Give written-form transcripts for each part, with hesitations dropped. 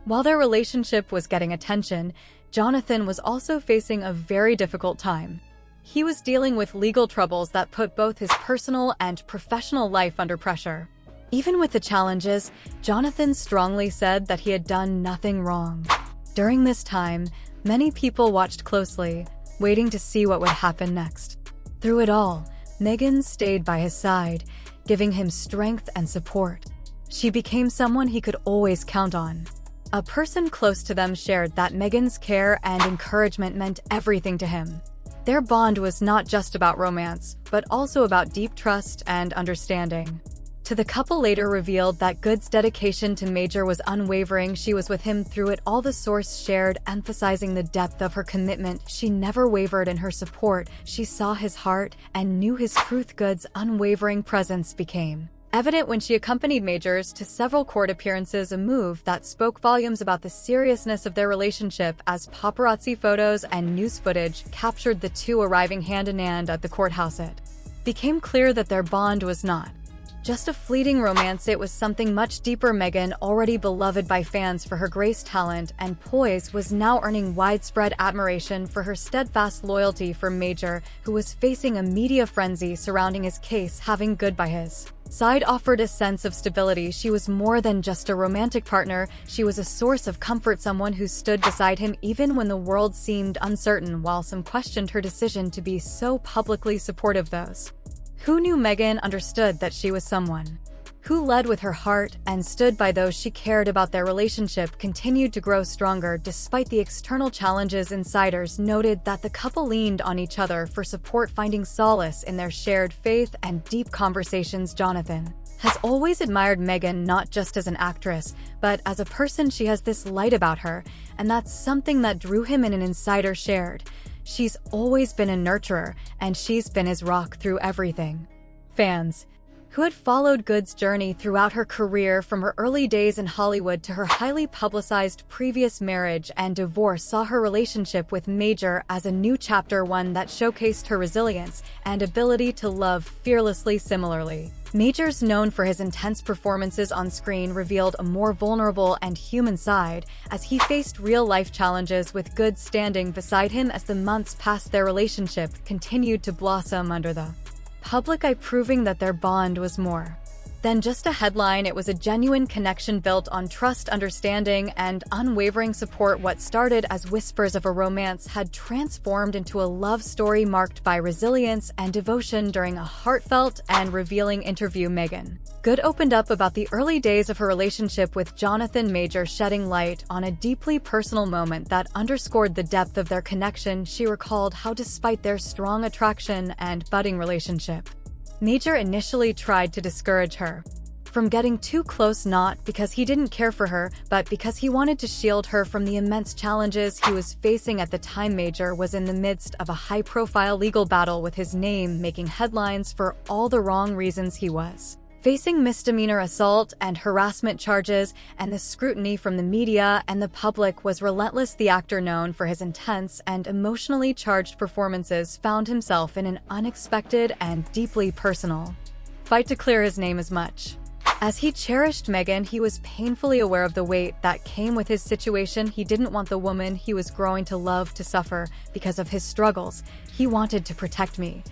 While their relationship was getting attention, Jonathin was also facing a very difficult time. He was dealing with legal troubles that put both his personal and professional life under pressure. Even with the challenges, Jonathin strongly said that he had done nothing wrong. During this time, many people watched closely, waiting to see what would happen next. Through it all, Megan stayed by his side, giving him strength and support. She became someone he could always count on. A person close to them shared that Megan's care and encouragement meant everything to him. Their bond was not just about romance, but also about deep trust and understanding. The couple later revealed that Good's dedication to Major was unwavering. She was with him through it all, the source shared, emphasizing the depth of her commitment. She never wavered in her support. She saw his heart and knew his truth. Good's unwavering presence became evident when she accompanied Majors to several court appearances, a move that spoke volumes about the seriousness of their relationship, as paparazzi photos and news footage captured the two arriving hand in hand at the courthouse. It became clear that their bond was not just a fleeting romance, it was something much deeper. Megan, already beloved by fans for her grace, talent, and poise, was now earning widespread admiration for her steadfast loyalty for Major, who was facing a media frenzy surrounding his case. Having Good by his side offered a sense of stability. She was more than just a romantic partner, she was a source of comfort, someone who stood beside him even when the world seemed uncertain. While some questioned her decision to be so publicly supportive, those who knew Megan understood that she was someone who led with her heart and stood by those she cared about. Their relationship continued to grow stronger despite the external challenges. Insiders noted that the couple leaned on each other for support, finding solace in their shared faith and deep conversations. Jonathin has always admired Megan, not just as an actress, but as a person. She has this light about her, and that's something that drew him in. An insider shared, "She's always been a nurturer, and she's been his rock through everything." Fans who had followed Good's journey throughout her career, from her early days in Hollywood to her highly publicized previous marriage and divorce, saw her relationship with Major as a new chapter, one that showcased her resilience and ability to love fearlessly. Similarly, Major's, known for his intense performances on screen, revealed a more vulnerable and human side as he faced real-life challenges, with Good standing beside him as the months passed. Their relationship continued to blossom under the public eye, proving that their bond was more than just a headline. It was a genuine connection built on trust, understanding, and unwavering support. What started as whispers of a romance had transformed into a love story marked by resilience and devotion. During a heartfelt and revealing interview, Megan Good opened up about the early days of her relationship with Jonathin Major, shedding light on a deeply personal moment that underscored the depth of their connection. She recalled how, despite their strong attraction and budding relationship, Major initially tried to discourage her from getting too close, not because he didn't care for her, but because he wanted to shield her from the immense challenges he was facing at the time. Major was in the midst of a high-profile legal battle, with his name making headlines for all the wrong reasons. He was facing misdemeanor assault and harassment charges, and the scrutiny from the media and the public was relentless. The actor, known for his intense and emotionally charged performances, found himself in an unexpected and deeply personal fight to clear his name. As much as he cherished Megan, he was painfully aware of the weight that came with his situation. He didn't want the woman he was growing to love to suffer because of his struggles. He wanted to protect me,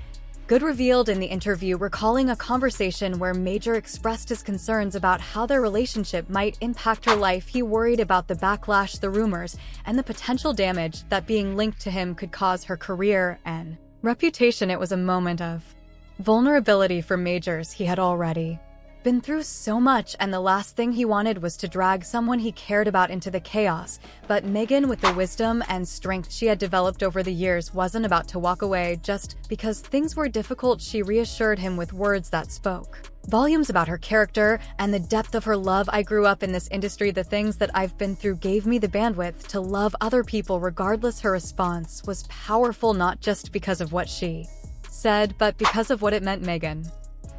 Good revealed in the interview, recalling a conversation where Major expressed his concerns about how their relationship might impact her life. He worried about the backlash, the rumors, and the potential damage that being linked to him could cause her career and reputation. It was a moment of vulnerability for Majors. He had already been through so much, and the last thing he wanted was to drag someone he cared about into the chaos. But Megan, with the wisdom and strength she had developed over the years, wasn't about to walk away just because things were difficult. She reassured him with words that spoke volumes about her character and the depth of her love. "I grew up in this industry. The things that I've been through gave me the bandwidth to love other people regardless." Her response was powerful, not just because of what she said, but because of what it meant.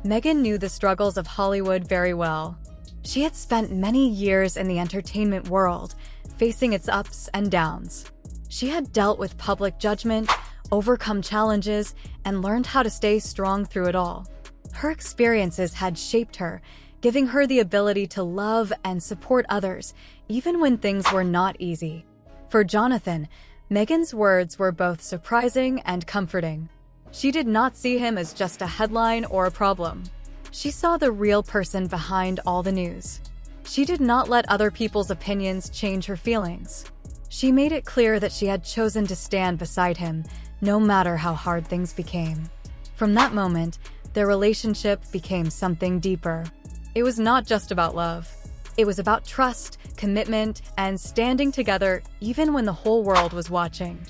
Megan knew the struggles of Hollywood very well. She had spent many years in the entertainment world, facing its ups and downs. She had dealt with public judgment, overcome challenges, and learned how to stay strong through it all. Her experiences had shaped her, giving her the ability to love and support others, even when things were not easy. For Jonathin, Meghan's words were both surprising and comforting. She did not see him as just a headline or a problem. She saw the real person behind all the news. She did not let other people's opinions change her feelings. She made it clear that she had chosen to stand beside him, no matter how hard things became. From that moment, their relationship became something deeper. It was not just about love. It was about trust, commitment, and standing together even when the whole world was watching.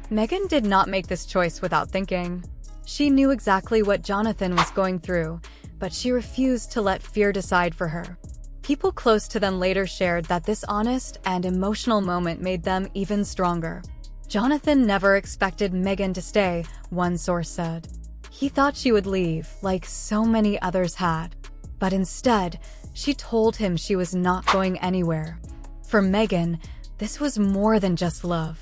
Meghan did not make this choice without thinking. She knew exactly what Jonathin was going through, but she refused to let fear decide for her. People close to them later shared that this honest and emotional moment made them even stronger. Jonathin never expected Meghan to stay, one source said. He thought she would leave, like so many others had. But instead, she told him she was not going anywhere. For Meghan, this was more than just love.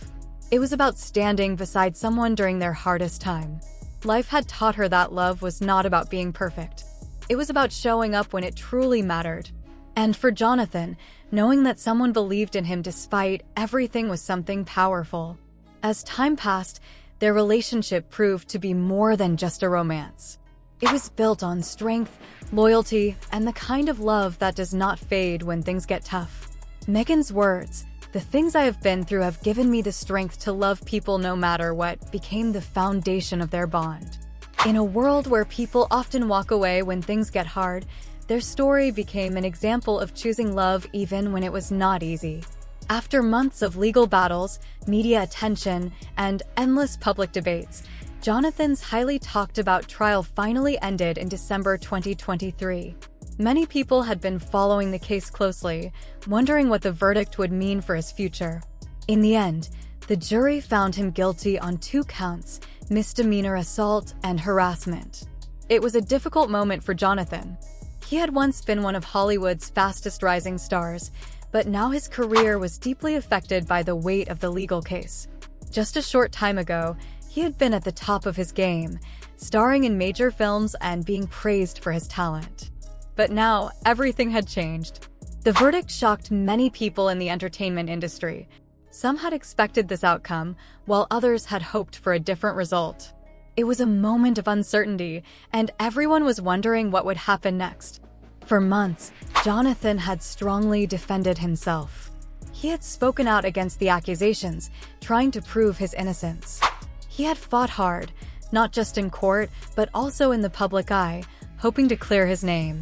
It was about standing beside someone during their hardest time. Life had taught her that love was not about being perfect. It was about showing up when it truly mattered. And for Jonathin, knowing that someone believed in him despite everything was something powerful. As time passed, their relationship proved to be more than just a romance. It was built on strength, loyalty, and the kind of love that does not fade when things get tough. Meghan's words, "The things I have been through have given me the strength to love people no matter what," became the foundation of their bond. In a world where people often walk away when things get hard, their story became an example of choosing love even when it was not easy. After months of legal battles, media attention, and endless public debates, Jonathan's highly talked about trial finally ended in December 2023. Many people had been following the case closely, wondering what the verdict would mean for his future. In the end, the jury found him guilty on 2 counts: misdemeanor assault and harassment. It was a difficult moment for Jonathin. He had once been one of Hollywood's fastest rising stars, but now his career was deeply affected by the weight of the legal case. Just a short time ago, he had been at the top of his game, starring in major films and being praised for his talent. But now, everything had changed. The verdict shocked many people in the entertainment industry. Some had expected this outcome, while others had hoped for a different result. It was a moment of uncertainty, and everyone was wondering what would happen next. For months, Jonathin had strongly defended himself. He had spoken out against the accusations, trying to prove his innocence. He had fought hard, not just in court, but also in the public eye, hoping to clear his name.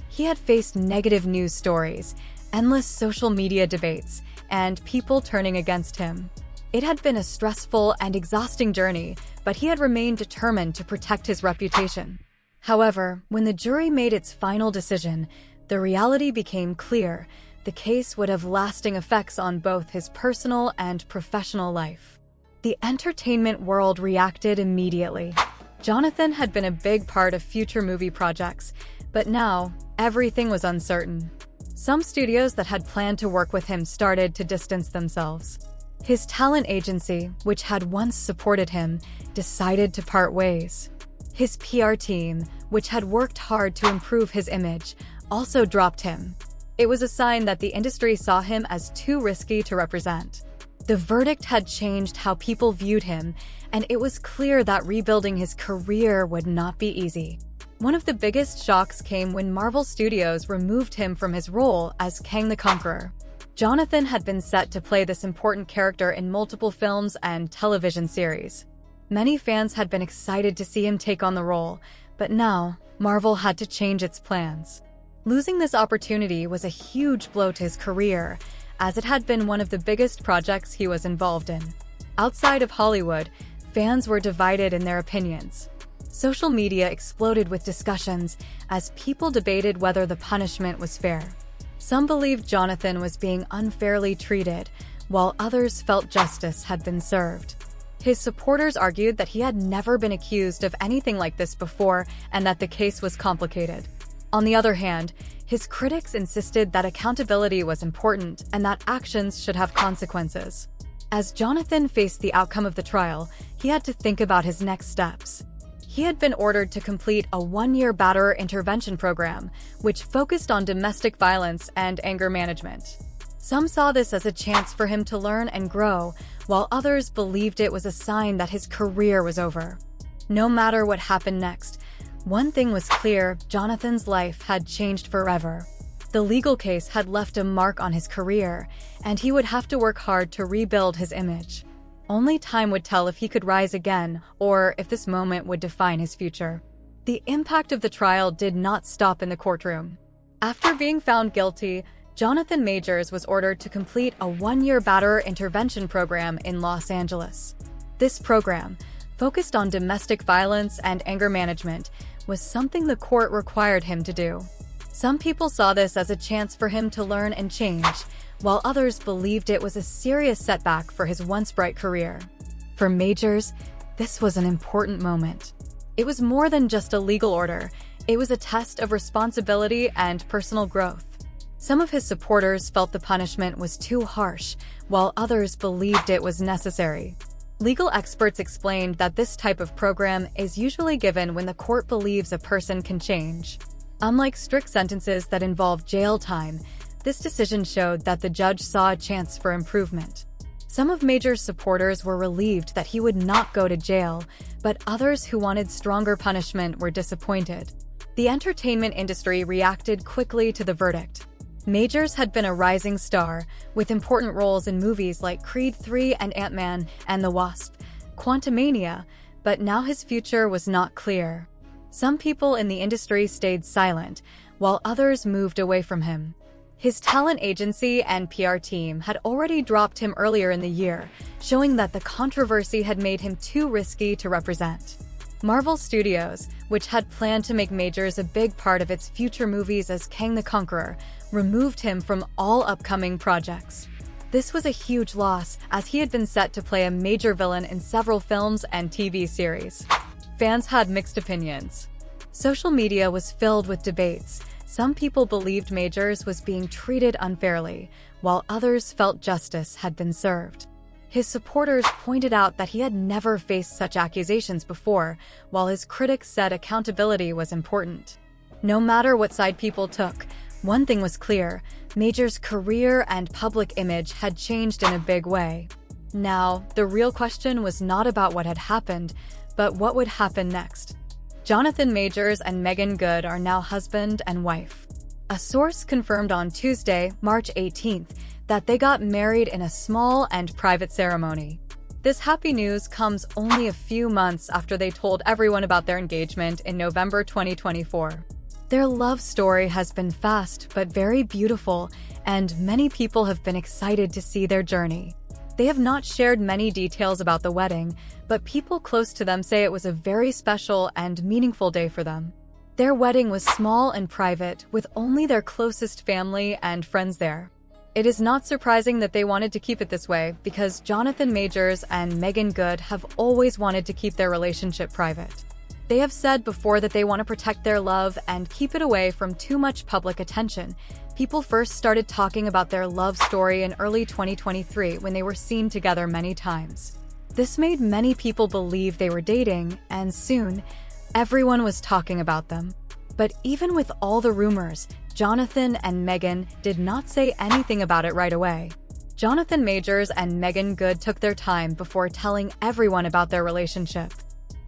He had faced negative news stories, endless social media debates, and people turning against him. It had been a stressful and exhausting journey, but he had remained determined to protect his reputation. However, when the jury made its final decision, the reality became clear. The case would have lasting effects on both his personal and professional life. The entertainment world reacted immediately. Jonathin had been a big part of future movie projects, but now, everything was uncertain. Some studios that had planned to work with him started to distance themselves. His talent agency, which had once supported him, decided to part ways. His PR team, which had worked hard to improve his image, also dropped him. It was a sign that the industry saw him as too risky to represent. The verdict had changed how people viewed him, and it was clear that rebuilding his career would not be easy. One of the biggest shocks came when Marvel Studios removed him from his role as Kang the Conqueror. Jonathin had been set to play this important character in multiple films and television series. Many fans had been excited to see him take on the role, but now, Marvel had to change its plans. Losing this opportunity was a huge blow to his career, as it had been one of the biggest projects he was involved in. Outside of Hollywood, fans were divided in their opinions. Social media exploded with discussions as people debated whether the punishment was fair. Some believed Jonathin was being unfairly treated, while others felt justice had been served. His supporters argued that he had never been accused of anything like this before and that the case was complicated. On the other hand, his critics insisted that accountability was important and that actions should have consequences. As Jonathin faced the outcome of the trial, he had to think about his next steps. He had been ordered to complete a one-year batterer intervention program, which focused on domestic violence and anger management. Some saw this as a chance for him to learn and grow, while others believed it was a sign that his career was over. No matter what happened next, one thing was clear: Jonathan's life had changed forever. The legal case had left a mark on his career, and he would have to work hard to rebuild his image. Only time would tell if he could rise again, or if this moment would define his future. The impact of the trial did not stop in the courtroom. After being found guilty, Jonathan Majors was ordered to complete a one-year batterer intervention program in Los Angeles. This program, focused on domestic violence and anger management, was something the court required him to do. Some people saw this as a chance for him to learn and change, while others believed it was a serious setback for his once bright career. For Majors, this was an important moment. It was more than just a legal order. It was a test of responsibility and personal growth. Some of his supporters felt the punishment was too harsh, while others believed it was necessary. Legal experts explained that this type of program is usually given when the court believes a person can change. Unlike strict sentences that involve jail time, this decision showed that the judge saw a chance for improvement. Some of Major's supporters were relieved that he would not go to jail, but others who wanted stronger punishment were disappointed. The entertainment industry reacted quickly to the verdict. Majors had been a rising star, with important roles in movies like Creed III and Ant-Man and the Wasp, Quantumania, but now his future was not clear. Some people in the industry stayed silent, while others moved away from him. His talent agency and PR team had already dropped him earlier in the year, showing that the controversy had made him too risky to represent. Marvel Studios, which had planned to make Majors a big part of its future movies as Kang the Conqueror, removed him from all upcoming projects. This was a huge loss, as he had been set to play a major villain in several films and TV series. Fans had mixed opinions. Social media was filled with debates. Some people believed Majors was being treated unfairly, while others felt justice had been served. His supporters pointed out that he had never faced such accusations before, while his critics said accountability was important. No matter what side people took, one thing was clear: Majors' career and public image had changed in a big way. Now, the real question was not about what had happened, but what would happen next. Jonathan Majors and Megan Good are now husband and wife. A source confirmed on Tuesday, March 18th, that they got married in a small and private ceremony. This happy news comes only a few months after they told everyone about their engagement in November 2024. Their love story has been fast but very beautiful, and many people have been excited to see their journey. They have not shared many details about the wedding, but people close to them say it was a very special and meaningful day for them. Their wedding was small and private, with only their closest family and friends there. It is not surprising that they wanted to keep it this way, because Jonathan Majors and Megan Good have always wanted to keep their relationship private. They have said before that they want to protect their love and keep it away from too much public attention. People first started talking about their love story in early 2023 when they were seen together many times. This made many people believe they were dating, and soon, everyone was talking about them. But even with all the rumors, Jonathan and Megan did not say anything about it right away. Jonathan Majors and Megan Good took their time before telling everyone about their relationship.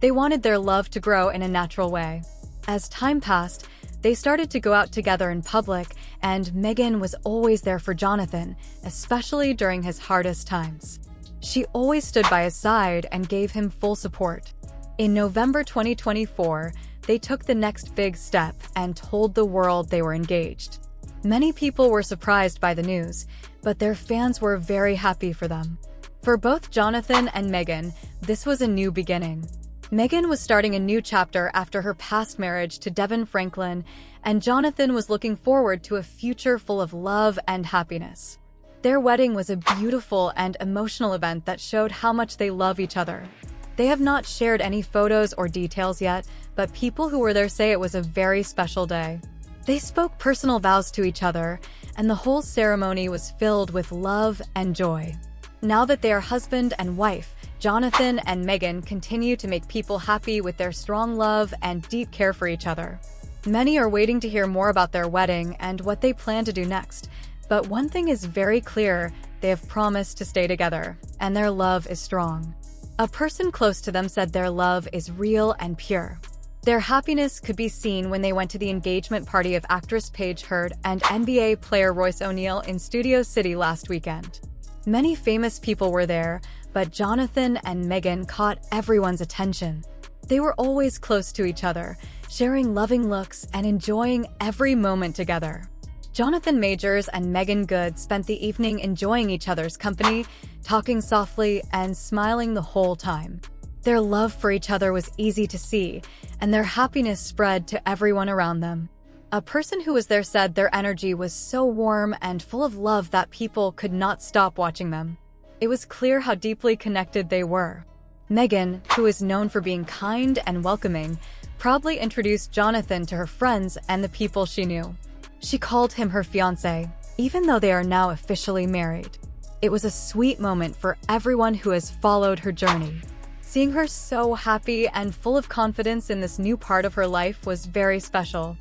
They wanted their love to grow in a natural way. As time passed, they started to go out together in public, and Megan was always there for Jonathan, especially during his hardest times. She always stood by his side and gave him full support. In November 2024, they took the next big step and told the world they were engaged. Many people were surprised by the news, but their fans were very happy for them. For both Jonathan and Megan, this was a new beginning. Megan was starting a new chapter after her past marriage to Devin Franklin, and Jonathan was looking forward to a future full of love and happiness. Their wedding was a beautiful and emotional event that showed how much they love each other. They have not shared any photos or details yet, but people who were there say it was a very special day. They spoke personal vows to each other, and the whole ceremony was filled with love and joy. Now that they are husband and wife, Jonathin and Meghan continue to make people happy with their strong love and deep care for each other. Many are waiting to hear more about their wedding and what they plan to do next. But one thing is very clear: they have promised to stay together, and their love is strong. A person close to them said their love is real and pure. Their happiness could be seen when they went to the engagement party of actress Paige Hurd and NBA player Royce O'Neal in Studio City last weekend. Many famous people were there, but Jonathin and Meghan caught everyone's attention. They were always close to each other, sharing loving looks and enjoying every moment together. Jonathan Majors and Megan Good spent the evening enjoying each other's company, talking softly and smiling the whole time. Their love for each other was easy to see, and their happiness spread to everyone around them. A person who was there said their energy was so warm and full of love that people could not stop watching them. It was clear how deeply connected they were. Meghan, who is known for being kind and welcoming, proudly introduced Jonathin to her friends and the people she knew. She called him her fiancé, even though they are now officially married. It was a sweet moment for everyone who has followed her journey. Seeing her so happy and full of confidence in this new part of her life was very special.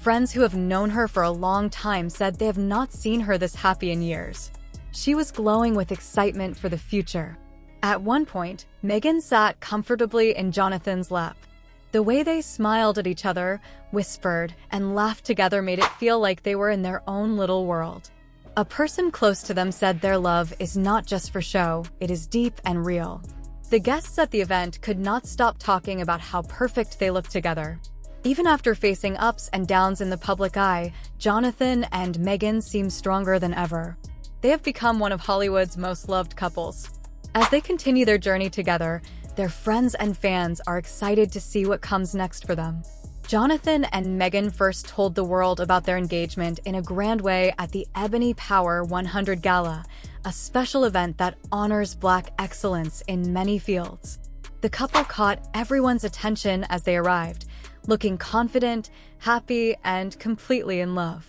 Friends who have known her for a long time said they have not seen her this happy in years. She was glowing with excitement for the future. At one point, Meghan sat comfortably in Jonathan's lap. The way they smiled at each other, whispered, and laughed together made it feel like they were in their own little world. A person close to them said their love is not just for show, it is deep and real. The guests at the event could not stop talking about how perfect they looked together. Even after facing ups and downs in the public eye, Jonathin and Meghan seem stronger than ever. They have become one of Hollywood's most loved couples. As they continue their journey together, their friends and fans are excited to see what comes next for them. Jonathin and Meghan first told the world about their engagement in a grand way at the Ebony Power 100 Gala, a special event that honors Black excellence in many fields. The couple caught everyone's attention as they arrived, looking confident, happy, and completely in love.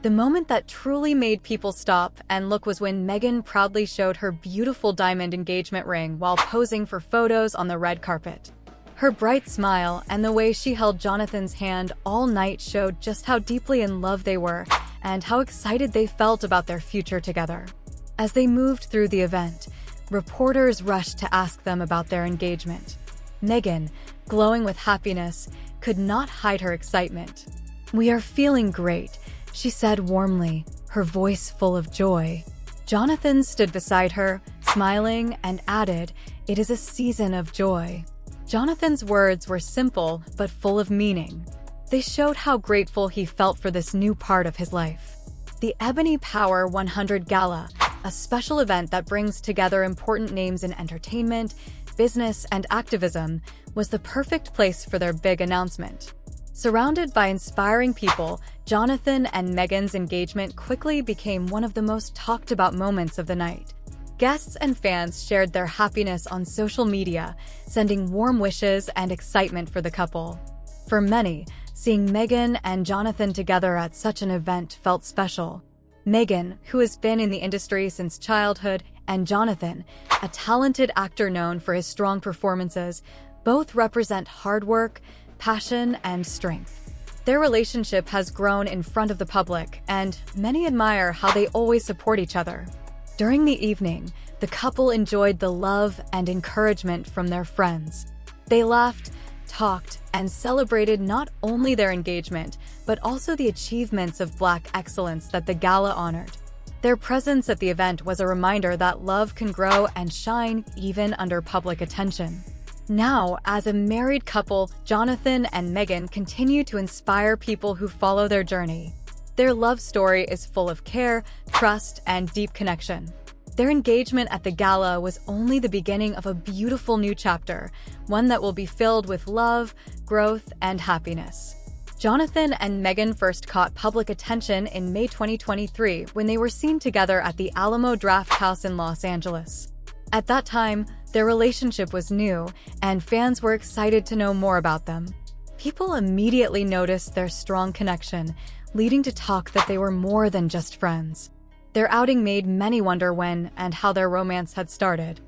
The moment that truly made people stop and look was when Meghan proudly showed her beautiful diamond engagement ring while posing for photos on the red carpet. Her bright smile and the way she held Jonathan's hand all night showed just how deeply in love they were and how excited they felt about their future together. As they moved through the event, reporters rushed to ask them about their engagement. Meghan, glowing with happiness, could not hide her excitement. "We are feeling great," she said warmly, her voice full of joy. Jonathan stood beside her, smiling, and added, "It is a season of joy." Jonathan's words were simple but full of meaning. They showed how grateful he felt for this new part of his life. The Ebony Power 100 Gala, a special event that brings together important names in entertainment, business, and activism, was the perfect place for their big announcement. Surrounded by inspiring people, Jonathin and Meghan's engagement quickly became one of the most talked about moments of the night. Guests and fans shared their happiness on social media, sending warm wishes and excitement for the couple. For many, seeing Meghan and Jonathin together at such an event felt special. Meghan, who has been in the industry since childhood, and Jonathin, a talented actor known for his strong performances, both represent hard work, passion, and strength. Their relationship has grown in front of the public, and many admire how they always support each other. During the evening, the couple enjoyed the love and encouragement from their friends. They laughed, talked, and celebrated not only their engagement, but also the achievements of Black excellence that the gala honored. Their presence at the event was a reminder that love can grow and shine even under public attention. Now, as a married couple, Jonathin and Meghan continue to inspire people who follow their journey. Their love story is full of care, trust, and deep connection. Their engagement at the gala was only the beginning of a beautiful new chapter, one that will be filled with love, growth, and happiness. Jonathin and Meghan first caught public attention in May 2023 when they were seen together at the Alamo Drafthouse in Los Angeles. At that time, their relationship was new, and fans were excited to know more about them. People immediately noticed their strong connection, leading to talk that they were more than just friends. Their outing made many wonder when and how their romance had started.